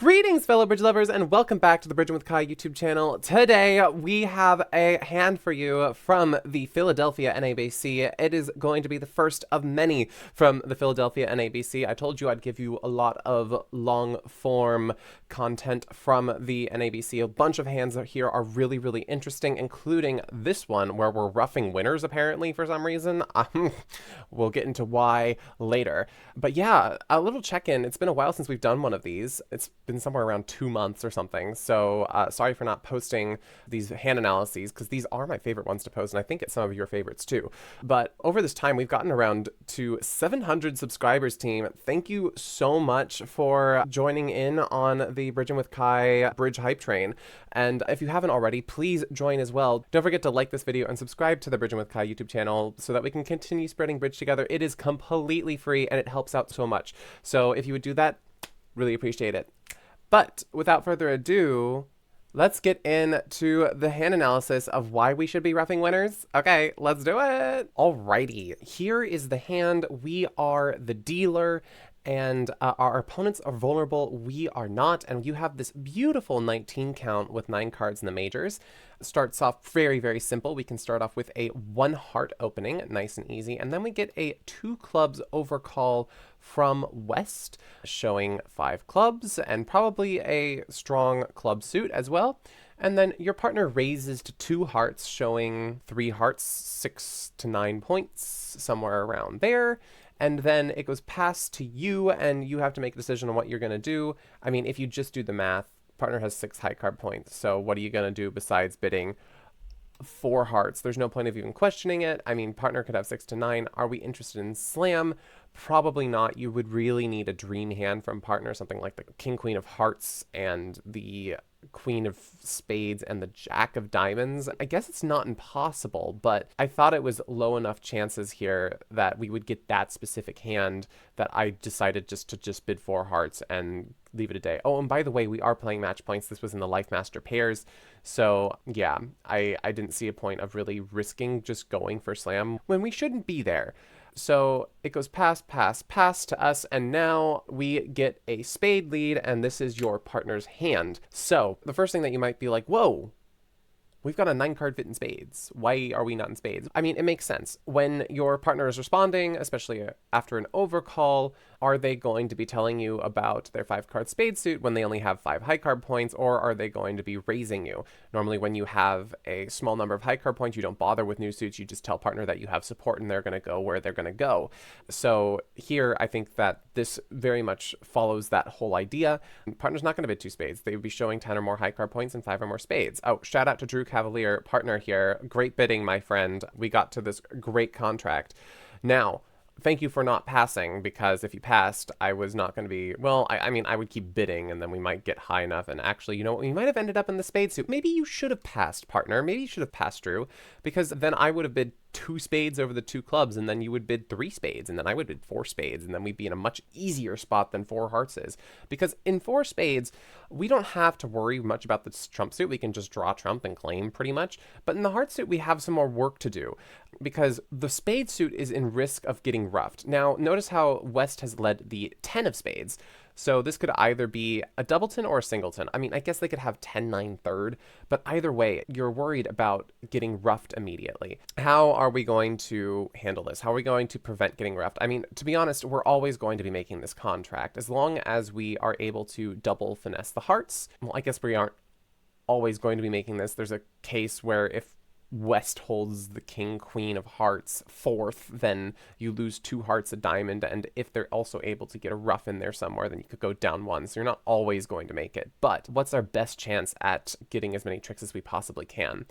Greetings, fellow bridge lovers, and welcome back to the Bridging with Kai YouTube channel. Today, we have a hand for you from the Philadelphia NABC. It is going to be the first of many from the Philadelphia NABC. I told you I'd give you a lot of long-form content from the NABC. A bunch of hands here are really, really interesting, including this one, where we're roughing winners, apparently, for some reason. We'll get into why later. But yeah, a little check-in. It's been a while since we've done one of these. It's been somewhere around 2 months or something. So sorry for not posting these hand analyses, because these are my favorite ones to post, and I think it's some of your favorites too. But over this time, we've gotten around to 700 subscribers, team. Thank you so much for joining in on the Bridging with Kai Bridge Hype Train. And if you haven't already, please join as well. Don't forget to like this video and subscribe to the Bridging with Kai YouTube channel so that we can continue spreading bridge together. It is completely free and it helps out so much. So if you would do that, really appreciate it. But without further ado, let's get into the hand analysis of why we should be roughing winners. Okay, let's do it. Alrighty, here is the hand. We are the dealer, and our opponents are vulnerable. We are not, and you have this beautiful 19 count with 9 cards in the majors. Starts off very, very simple. We can start off with a 1 heart opening, nice and easy, and then we get a 2 clubs overcall from West, showing 5 clubs and probably a strong club suit as well. And then your partner raises to 2 hearts, showing 3 hearts, 6 to 9 points, somewhere around there. And then it goes past to you, and you have to make a decision on what you're going to do. I mean, if you just do the math, partner has 6 high card points. So what are you going to do besides bidding 4 hearts? There's no point of even questioning it. I mean, partner could have 6 to 9. Are we interested in slam? Probably not. You would really need a dream hand from partner, something like the King, Queen of Hearts and the Queen of Spades and the Jack of Diamonds. I guess it's not impossible, but I thought it was low enough chances here that we would get that specific hand that I decided just bid 4 hearts and leave it a day. Oh, and by the way, we are playing match points. This was in the Life Master pairs. So yeah, I didn't see a point of really risking just going for slam when we shouldn't be there. So it goes pass to us, and now we get a spade lead, and this is your partner's hand. So the first thing that you might be like, whoa, we've got a 9 card fit in spades. Why are we not in spades? I mean, it makes sense. When your partner is responding, especially after an overcall, are they going to be telling you about their 5 card spade suit when they only have 5 high card points, or are they going to be raising you? Normally, when you have a small number of high card points, you don't bother with new suits. You just tell partner that you have support and they're going to go where they're going to go. So here, I think that this very much follows that whole idea. Partner's not going to bid 2 spades. They would be showing 10 or more high card points and 5 or more spades. Oh, shout out to Drew Cavalier, partner here. Great bidding, my friend. We got to this great contract. Now, thank you for not passing, because if you passed, I was not going to be, well, I mean, I would keep bidding, and then we might get high enough, and actually, you know what, we might have ended up in the spade suit. Maybe you should have passed, partner. Maybe you should have passed, Drew, because then I would have bid 2 spades over the 2 clubs, and then you would bid 3 spades, and then I would bid 4 spades, and then we'd be in a much easier spot than 4 hearts is. Because in 4 spades, we don't have to worry much about the trump suit. We can just draw trump and claim pretty much. But in the heart suit, we have some more work to do, because the spade suit is in risk of getting roughed. Now, notice how West has led the 10 of spades. So this could either be a doubleton or a singleton. I mean, I guess they could have 10-9 third, but either way, you're worried about getting roughed immediately. How are we going to handle this? How are we going to prevent getting roughed? I mean, to be honest, we're always going to be making this contract. As long as we are able to double finesse the hearts, well, I guess we aren't always going to be making this. There's a case where if West holds the King, Queen of Hearts 4th, then you lose 2 hearts, a diamond, and if they're also able to get a ruff in there somewhere, then you could go down 1, so you're not always going to make it. But what's our best chance at getting as many tricks as we possibly can?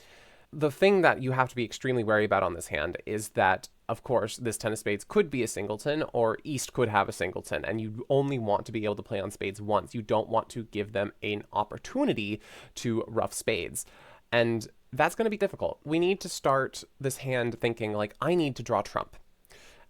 The thing that you have to be extremely wary about on this hand is that, of course, this 10 of spades could be a singleton, or East could have a singleton, and you only want to be able to play on spades once. You don't want to give them an opportunity to ruff spades. And that's going to be difficult. We need to start this hand thinking like, I need to draw trump.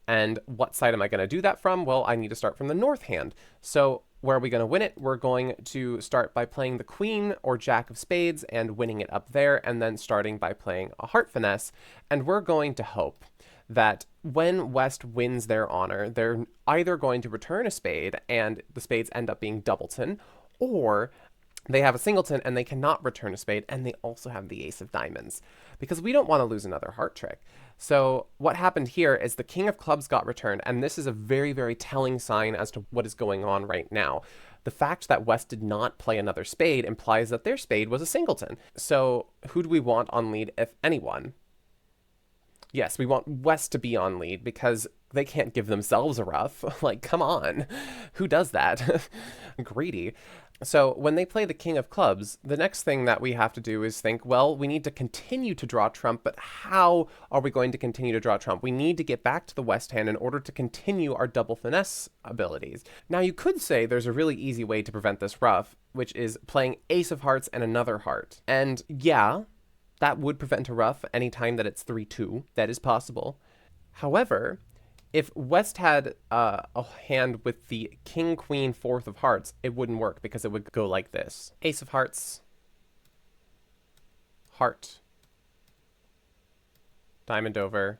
And what side am I going to do that from? Well, I need to start from the north hand. So where are we going to win it? We're going to start by playing the Queen or Jack of Spades and winning it up there, and then starting by playing a heart finesse. And we're going to hope that when West wins their honor, they're either going to return a spade and the spades end up being doubleton, or they have a singleton and they cannot return a spade, and they also have the ace of diamonds, because we don't want to lose another heart trick. So what happened here is the king of clubs got returned, and this is a very, very telling sign as to what is going on right now. The fact that West did not play another spade implies that their spade was a singleton. So who do we want on lead, if anyone? Yes, we want West to be on lead because they can't give themselves a ruff. Like, come on. Who does that? Greedy. So when they play the king of clubs, the next thing that we have to do is think, well, we need to continue to draw trump, but how are we going to continue to draw trump? We need to get back to the West hand in order to continue our double finesse abilities. Now, you could say there's a really easy way to prevent this ruff, which is playing ace of hearts and another heart. And yeah, that would prevent a ruff anytime that it's 3-2. That is possible. However, if West had a hand with the king, queen, fourth of hearts, it wouldn't work because it would go like this. Ace of hearts, heart, diamond over,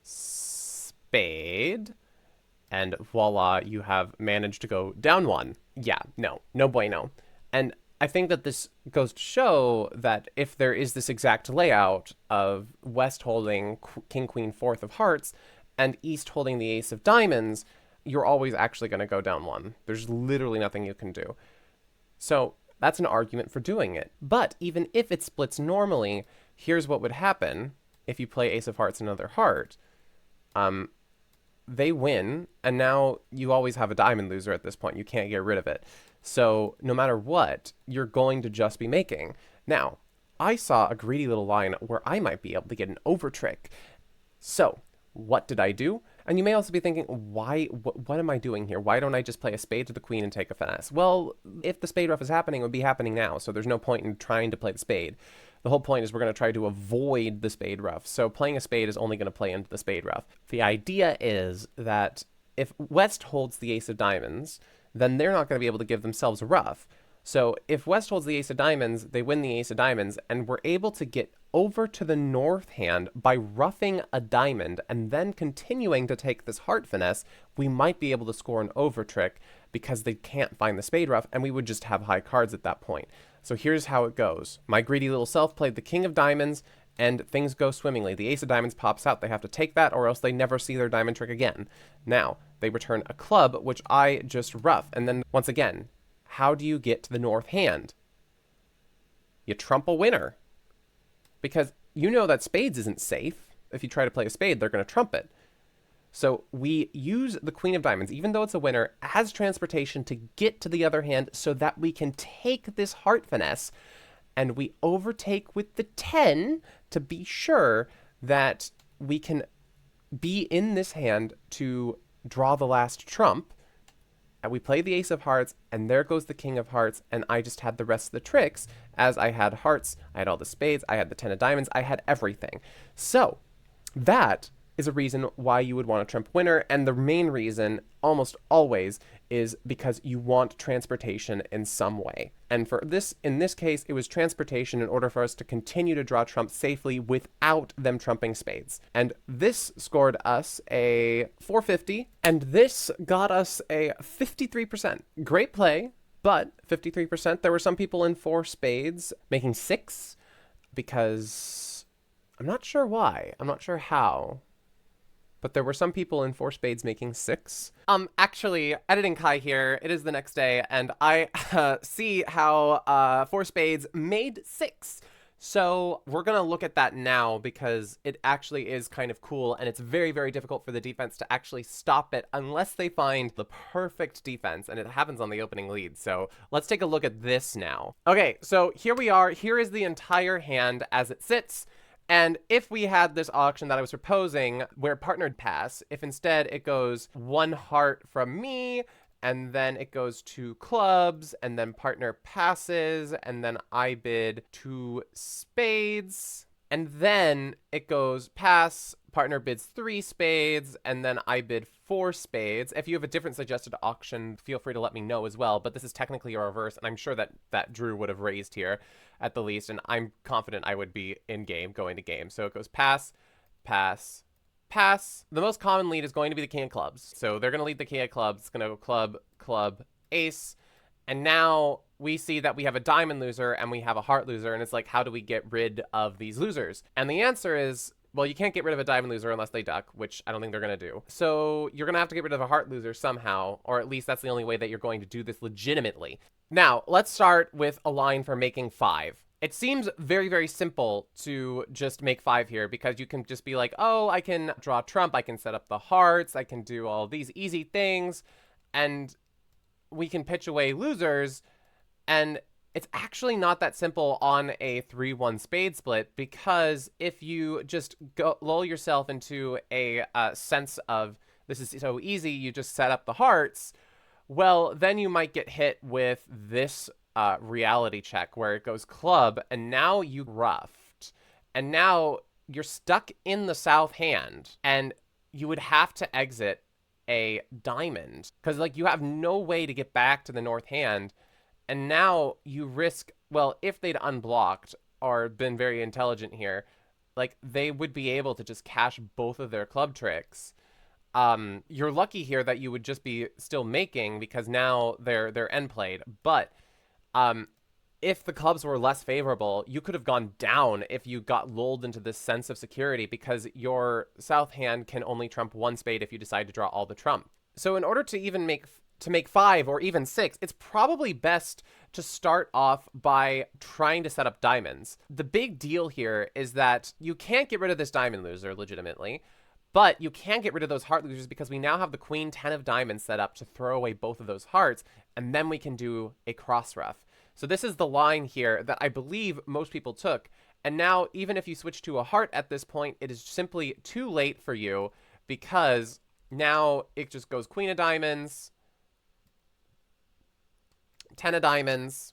spade, and voila, you have managed to go down one. Yeah, no bueno. And I think that this goes to show that if there is this exact layout of West holding king, queen, fourth of hearts, and East holding the ace of diamonds, you're always actually going to go down one. There's literally nothing you can do. So that's an argument for doing it. But even if it splits normally, here's what would happen if you play ace of hearts and another heart. They win, and now you always have a diamond loser at this point. You can't get rid of it. So no matter what, you're going to just be making. Now, I saw a greedy little line where I might be able to get an over trick. So what did I do? And you may also be thinking, what am I doing here? Why don't I just play a spade to the queen and take a finesse? Well, if the spade ruff is happening, it would be happening now, so there's no point in trying to play the spade. The whole point is we're going to try to avoid the spade ruff, so playing a spade is only going to play into the spade ruff. The idea is that if West holds the ace of diamonds, then they're not going to be able to give themselves a ruff. So if West holds the ace of diamonds, they win the ace of diamonds, and we're able to get over to the north hand by ruffing a diamond and then continuing to take this heart finesse, we might be able to score an over trick because they can't find the spade ruff, and we would just have high cards at that point. So here's how it goes. My greedy little self played the king of diamonds, and things go swimmingly. The ace of diamonds pops out. They have to take that, or else they never see their diamond trick again. Now, they return a club, which I just ruff, and then once again, how do you get to the north hand? You trump a winner. Because you know that spades isn't safe. If you try to play a spade, they're going to trump it. So we use the queen of diamonds, even though it's a winner, as transportation to get to the other hand so that we can take this heart finesse, and we overtake with the 10 to be sure that we can be in this hand to draw the last trump. And we play the ace of hearts, and there goes the king of hearts, and I just had the rest of the tricks, as I had hearts, I had all the spades, I had the 10 of diamonds, I had everything. So that is a reason why you would want a trump winner, and the main reason, almost always, is because you want transportation in some way. And for this, in this case, it was transportation in order for us to continue to draw trumps safely without them trumping spades. And this scored us a 450, and this got us a 53%. Great play, but 53%. There were some people in 4 spades making 6, because I'm not sure why. I'm not sure how. But there were some people in 4 spades making 6. Actually, editing Kai here, it is the next day, and I see how 4 spades made 6. So we're going to look at that now because it actually is kind of cool, and it's very, very difficult for the defense to actually stop it unless they find the perfect defense, and it happens on the opening lead. So let's take a look at this now. Okay, so here we are. Here is the entire hand as it sits. And if we had this auction that I was proposing where partnered pass, if instead it goes 1 heart from me, and then it goes 2 clubs, and then partner passes, and then I bid 2 spades, and then it goes pass, partner bids 3 spades, and then I bid 4 spades. If you have a different suggested auction, feel free to let me know as well, but this is technically a reverse, and I'm sure that Drew would have raised here at the least, and I'm confident I would be in game, going to game. So it goes pass, pass, pass. The most common lead is going to be the king of clubs. So they're going to lead the king of clubs. It's going to go club, club, ace, And now we see that we have a diamond loser and we have a heart loser. And it's like, how do we get rid of these losers? And the answer is, well, you can't get rid of a diamond loser unless they duck, which I don't think they're going to do. So you're going to have to get rid of a heart loser somehow, or at least that's the only way that you're going to do this legitimately. Now, let's start with a line for making 5. It seems very, very simple to just make 5 here because you can just be like, oh, I can draw trump, I can set up the hearts, I can do all these easy things, and we can pitch away losers. And it's actually not that simple on a 3-1 spade split, because if you just lull yourself into a sense of this is so easy, you just set up the hearts, well, then you might get hit with this reality check where it goes club, and now you ruffed. And now you're stuck in the south hand, and you would have to exit a diamond, because like you have no way to get back to the north hand. And now you risk, well, if they'd unblocked or been very intelligent here, like they would be able to just cash both of their club tricks. You're lucky here that you would just be still making because now they're end played. But if the clubs were less favorable, you could have gone down if you got lulled into this sense of security, because your south hand can only trump 1 spade if you decide to draw all the trump. So in order to even make 5 or even 6, it's probably best to start off by trying to set up diamonds. The big deal here is that you can't get rid of this diamond loser legitimately, but you can get rid of those heart losers because we now have the queen 10 of diamonds set up to throw away both of those hearts, and then we can do a cross ruff. So this is the line here that I believe most people took. And now even if you switch to a heart at this point, it is simply too late for you, because now it just goes queen of diamonds, 10 of diamonds,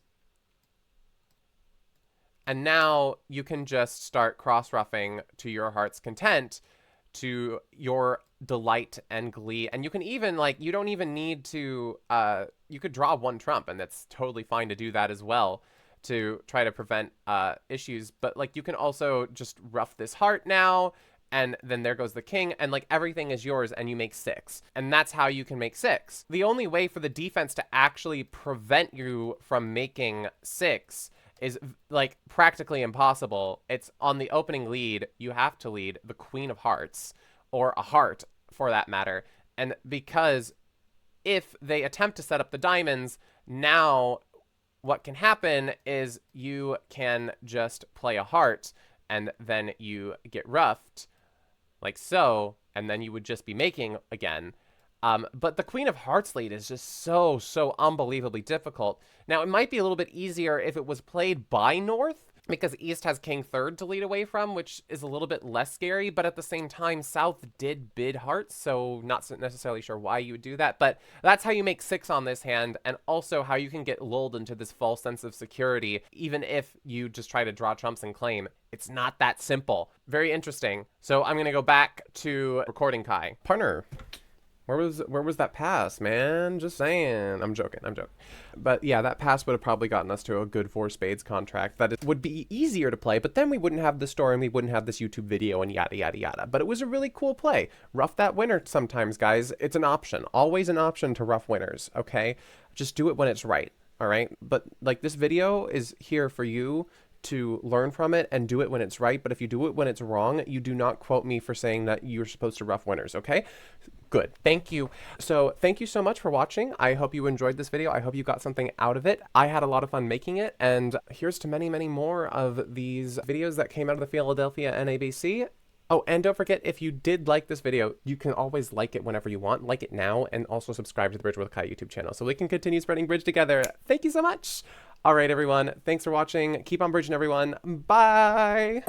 and now you can just start cross-ruffing to your heart's content, to your delight and glee. And you can even, like, you don't even need to, you could draw 1 trump, and that's totally fine to do that as well, to try to prevent issues. But, like, you can also just ruff this heart now, and then there goes the king, and like everything is yours, and you make 6. And that's how you can make 6. The only way for the defense to actually prevent you from making 6 is like practically impossible. It's on the opening lead, you have to lead the queen of hearts, or a heart for that matter. And because if they attempt to set up the diamonds, now what can happen is you can just play a heart, and then you get ruffed, like so, and then you would just be making again. But the Queen of Hearts lead is just so unbelievably difficult. Now, it might be a little bit easier if it was played by North, because East has King third to lead away from, which is a little bit less scary, but at the same time, South did bid Hearts, so not necessarily sure why you would do that. But that's how you make 6 on this hand, and also how you can get lulled into this false sense of security, even if you just try to draw trumps and claim. It's not that simple. Very interesting. So I'm going to go back to recording Kai. Partner. Where was that pass, man? Just saying. I'm joking. But yeah, that pass would have probably gotten us to a good 4 spades contract that it would be easier to play, but then we wouldn't have the story and we wouldn't have this YouTube video and yada, yada, yada. But it was a really cool play. Ruff that winner sometimes, guys. It's an option. Always an option to ruff winners, okay? Just do it when it's right, all right? But like, this video is here for you to learn from it and do it when it's right. But if you do it when it's wrong, you do not quote me for saying that you're supposed to ruff winners, okay? Good. Thank you. So thank you so much for watching. I hope you enjoyed this video. I hope you got something out of it. I had a lot of fun making it, and here's to many, many more of these videos that came out of the Philadelphia NABC. Oh, and don't forget, if you did like this video, you can always like it whenever you want. Like it now, and also subscribe to the Bridge with Kai YouTube channel so we can continue spreading bridge together. Thank you so much. All right, everyone. Thanks for watching. Keep on bridging, everyone. Bye.